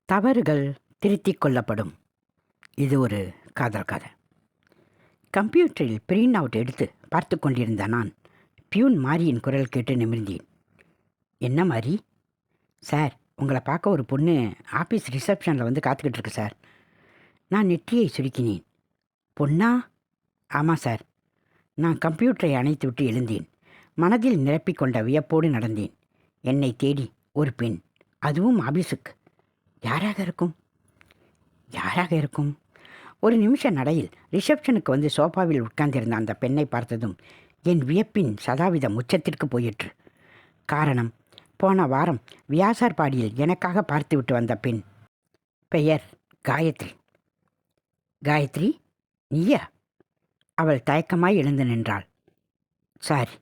தவறுகள் திருத்திக் கொள்ளப்படும். இது ஒரு காதல் கதை. கம்ப்யூட்டரில் பிரிண்ட் அவுட் எடுத்து பார்த்து கொண்டிருந்த நான் பியூன் மாரியின் குரல் கேட்டு நிமிர்ந்தேன். என்ன மாரி? சார், உங்களை பார்க்க ஒரு பொண்ணு ஆஃபீஸ் ரிசப்ஷனில் வந்து காத்துக்கிட்டு இருக்கு சார். நான் நெற்றியை சுருக்கினேன். பொண்ணா? ஆமாம் சார். நான் கம்ப்யூட்டரை அணைத்து விட்டு எழுந்தேன். மனதில் நிரப்பிக்கொண்ட வியப்போடு நடந்தேன். என்னை தேடி ஒரு பெண், அதுவும் ஆபீஸுக்கு. யாராக இருக்கும்? ஒரு நிமிஷ நடையில் ரிசப்ஷனுக்கு வந்து சோஃபாவில் உட்கார்ந்திருந்த அந்த பெண்ணை பார்த்ததும் என் வியப்பின் சதாவிதம் உச்சத்திற்கு போயிற்று. காரணம், போன வாரம் வியாசார்பாடியில் எனக்காக பார்த்துவிட்டு வந்த பெண். பெயர் காயத்ரி. காயத்ரி, நீயா? அவள் தயக்கமாய் எழுந்து நின்றாள். சாரி,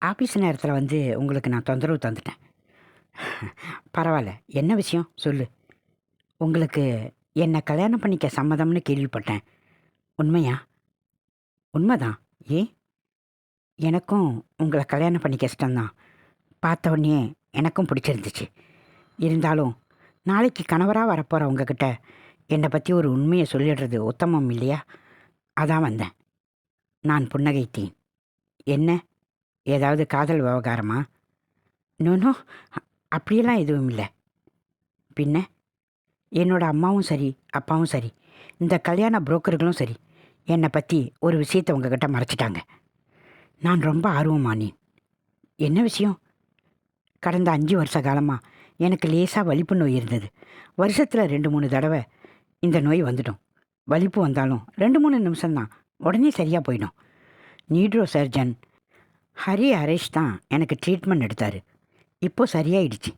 ஆஃபீஸ் நேரத்தில் வந்து உங்களுக்கு நான் தொந்தரவு தந்துட்டேன். பரவாயில்ல, என்ன விஷயம் சொல்லு. உங்களுக்கு என்னை கல்யாணம் பண்ணிக்க சம்மதம்னு கேள்விப்பட்டேன். உண்மையா? உண்மைதான். ஏன்? எனக்கும் உங்களை கல்யாணம் பண்ணிக்க இஷ்டம்தான். பார்த்த உடனே எனக்கும் பிடிச்சிருந்துச்சு. இருந்தாலும் நாளைக்கு கணவராக வரப்போகிற உங்ககிட்ட என்னை பற்றி ஒரு உண்மையை சொல்லிடுறது உத்தமம் இல்லையா? அதான் வந்தேன். நான் புன்னகைத்தேன். என்ன, ஏதாவது காதல் விவகாரமா? நோ, அப்படியெல்லாம் எதுவும் இல்லை. பின்ன என்னோட அம்மாவும் சரி, அப்பாவும் சரி, இந்த கல்யாண புரோக்கர்களும் சரி, என்னை பற்றி ஒரு விஷயத்தை உங்ககிட்ட மறைச்சிட்டாங்க. நான் ரொம்ப ஆர்வமானேன். என்ன விஷயம்? கடந்த 5 வருஷ காலமாக எனக்கு லேசாக வலிப்பு நோய் இருந்தது. வருஷத்தில் 2-3 தடவை இந்த நோய் வந்துடும். வலிப்பு வந்தாலும் 2-3 நிமிஷம்தான், உடனே சரியாக போயிடும். நீட்ரோ சர்ஜன் ஹரி ஹரேஷ் தான் எனக்கு ட்ரீட்மெண்ட் எடுத்தார். இப்போது சரியாயிடுச்சு.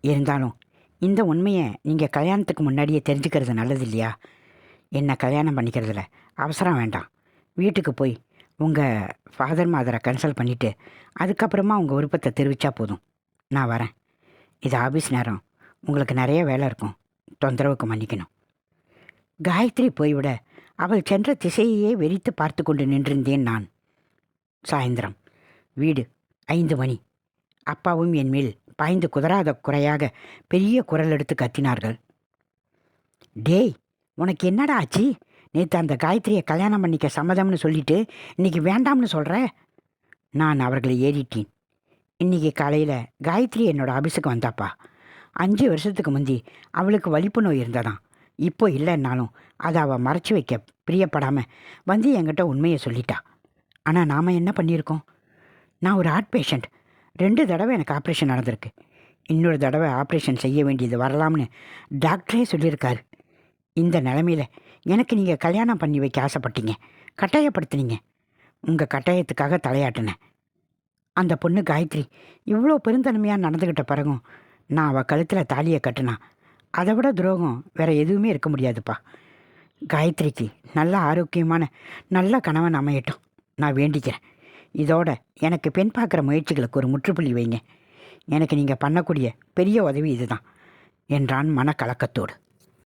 இருந்தாலும் இந்த உண்மையை நீங்கள் கல்யாணத்துக்கு முன்னாடியே தெரிஞ்சுக்கிறது நல்லது இல்லையா? என்னை கல்யாணம் பண்ணிக்கிறதுல அவசரம் வேண்டாம். வீட்டுக்கு போய் உங்கள் ஃபாதர் மாதரை கன்சல்ட் பண்ணிவிட்டு அதுக்கப்புறமா உங்கள் விருப்பத்தை தெரிவித்தா போதும். நான் வரேன். இது ஆஃபீஸ் நேரம், உங்களுக்கு நிறைய வேலை இருக்கும். தொந்தரவுக்கு மன்னிக்கணும். காயத்ரி போய்விட அவள் சென்ற திசையையே வெறித்து பார்த்து கொண்டு நின்றிருந்தேன் நான். சாயந்தரம். வீடு 5 மணி. அப்பாவும் என் மேல் பாய்ந்து குதறாத குறையாக பெரிய குரல் எடுத்து கத்தினார்கள். டேய், உனக்கு என்னடா ஆச்சு? நேற்று அந்த காயத்ரியை கல்யாணம் பண்ணிக்க சம்மதம்னு சொல்லிட்டு இன்றைக்கி வேண்டாம்னு சொல்கிற? நான் அவர்களை ஏறிட்டேன். இன்றைக்கி காலையில் காயத்ரி என்னோடய ஆஃபீஸுக்கு வந்தாப்பா. 5 வருஷத்துக்கு முந்தி அவளுக்கு வலிப்பு நோய் இருந்ததாம். இப்போ இல்லைன்னாலும் அதை அவள் மறைச்சி வைக்க பிரியப்படாமல் வந்து என்கிட்ட உண்மையை சொல்லிட்டா. ஆனால் நாம் என்ன பண்ணியிருக்கோம்? நான் ஒரு ஹார்ட் பேஷண்ட். 2 தடவை எனக்கு ஆப்ரேஷன் நடந்திருக்கு. இன்னொரு தடவை ஆப்ரேஷன் செய்ய வேண்டியது வரலாம்னு டாக்டரே சொல்லியிருக்காரு. இந்த நிலமையில் எனக்கு நீங்கள் கல்யாணம் பண்ணி வைக்க ஆசைப்பட்டீங்க, கட்டாயப்படுத்தினீங்க. உங்கள் கட்டாயத்துக்காக தலையாட்டினேன். அந்த பொண்ணு காயத்ரி இவ்வளோ பெருந்தன்மையாக நடந்துக்கிட்ட பிறகும் நான் அவள் கழுத்தில் தாலியை கட்டினா அதை விட துரோகம் வேறு எதுவுமே இருக்க முடியாதுப்பா. காயத்ரிக்கு நல்ல ஆரோக்கியமான நல்ல கணவன் அமையட்டும் நான் வேண்டிக்கிறேன். இதோட எனக்கு பெண் பார்க்குற முயற்சிகளுக்கு ஒரு முற்றுப்புள்ளி வைங்க. எனக்கு நீங்கள் பண்ணக்கூடிய பெரிய உதவி இதுதான் என்றான் மனக்கலக்கத்தோடு.